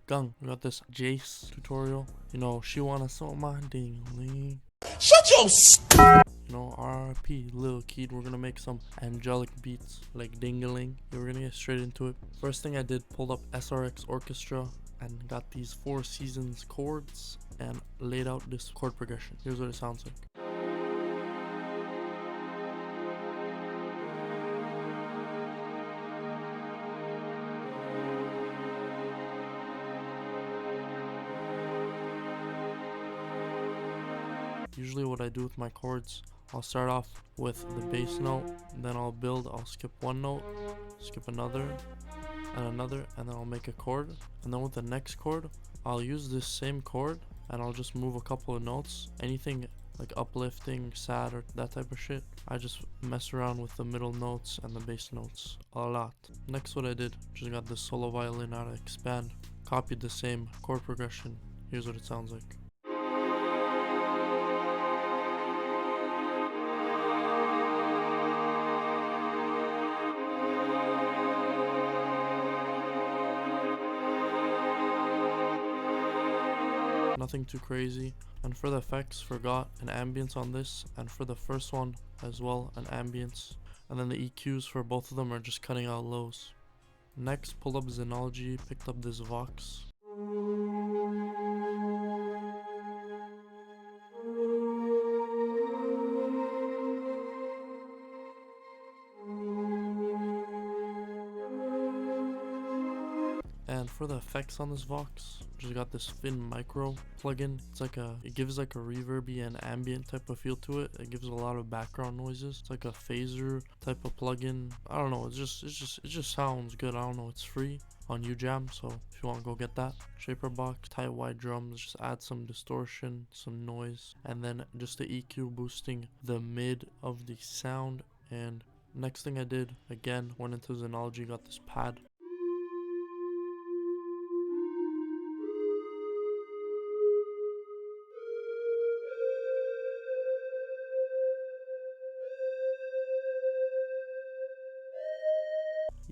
gang. We got this Jace tutorial. You know, she wanna sew my ding-a-ling. Shut your You know, RP, Lil Keed. We're gonna make some angelic beats like dingaling. Yeah, we're gonna get straight into it. First thing I did, pulled up SRX Orchestra and got these 4 seasons chords and laid out this chord progression. Here's what it sounds like. Usually what I do with my chords, I'll start off with the bass note, then I'll skip one note, skip another, and then I'll make a chord. And then with the next chord, I'll use this same chord and I'll just move a couple of notes. Anything like uplifting, sad, or that type of shit, I just mess around with the middle notes and the bass notes a lot. Next, what I did, just got this solo violin out of Expand, copied the same chord progression. Here's what it sounds like. Nothing too crazy. And for the effects, forgot an ambience on this, and for the first one as well, an ambience. And then the EQs for both of them are just cutting out lows. Next, pulled up Xenology, picked up this Vox. And for the effects on this Vox, just got this Fin Micro plugin. It gives like a reverby and ambient type of feel to it. It gives a lot of background noises. It's like a phaser type of plugin. I don't know. It just sounds good. I don't know. It's free on UJam, so if you want, go get that. Shaper box, tight wide drums. Just add some distortion, some noise, and then just the EQ boosting the mid of the sound. And next thing I did, again, went into Xenology, got this pad.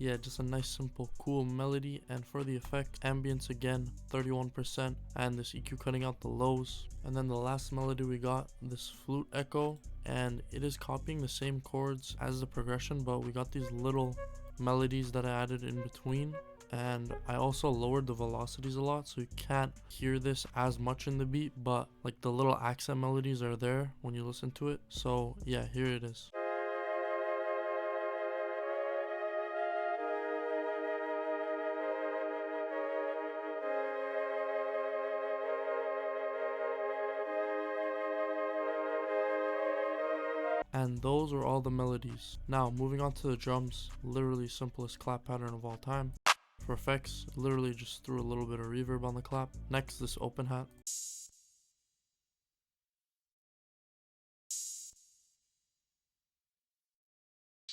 Yeah, just a nice simple cool melody. And for the effect, ambience again 31%, and this EQ cutting out the lows. And then the last melody we got, this flute echo, and it is copying the same chords as the progression, but we got these little melodies that I added in between. And I also lowered the velocities a lot, so you can't hear this as much in the beat, but like the little accent melodies are there when you listen to it. So yeah, here it is. And those are all the melodies. Now moving on to the drums, literally simplest clap pattern of all time. For effects, literally just threw a little bit of reverb on the clap. Next, this open hat.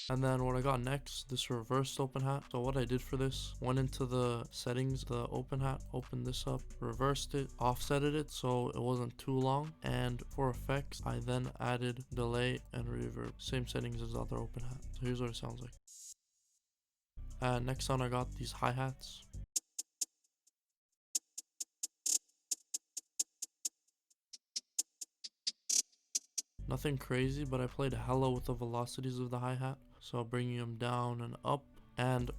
And then what I got next, this reversed open hat. So what I did for this, went into the settings, the open hat, opened this up, reversed it, offsetted it so it wasn't too long. And for effects, I then added delay and reverb, same settings as the other open hat. So here's what it sounds like. Next on, I got these hi-hats. Nothing crazy, but I played hella with the velocities of the hi-hat, so bringing them down and up. And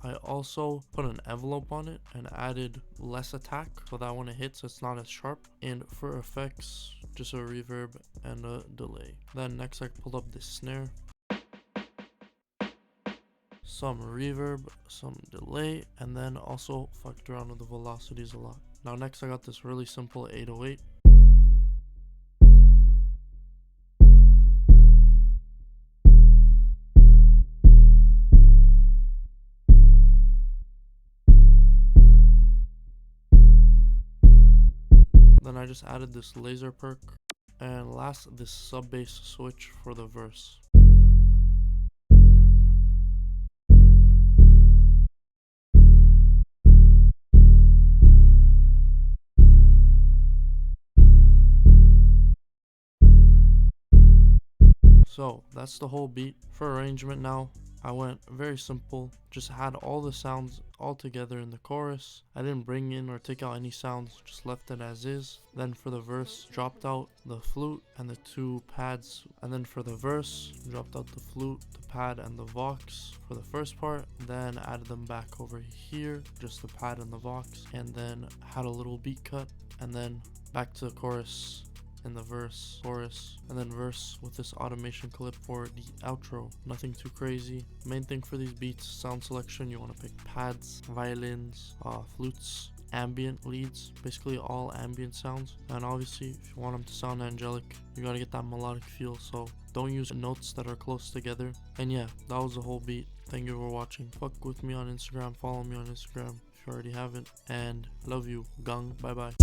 I also put an envelope on it and added less attack so that when it hits, it's not as sharp. And for effects, just a reverb and a delay. Then next, I pulled up this snare, some reverb, some delay, and then also fucked around with the velocities a lot. Now next, I got this really simple 808. Then I just added this laser perk, and last, this sub bass switch for the verse. So that's the whole beat. For arrangement now, I went very simple, just had all the sounds all together in the chorus. I didn't bring in or take out any sounds, just left it as is. Then for the verse, dropped out the flute and the 2 pads. And then for the verse, dropped out the flute, the pad, and the vox for the first part. Then added them back over here, just the pad and the vox. And then had a little beat cut. And then back to the chorus in the verse, chorus, and then verse with this automation clip for the outro. Nothing too crazy. Main thing for these beats, sound selection, you want to pick pads, violins, flutes, ambient leads, basically all ambient sounds. And obviously if you want them to sound angelic, you gotta get that melodic feel, so don't use notes that are close together. And yeah, that was the whole beat. Thank you for watching. Fuck with me on Instagram, follow me on Instagram if you already haven't, and love you, gang. Bye bye.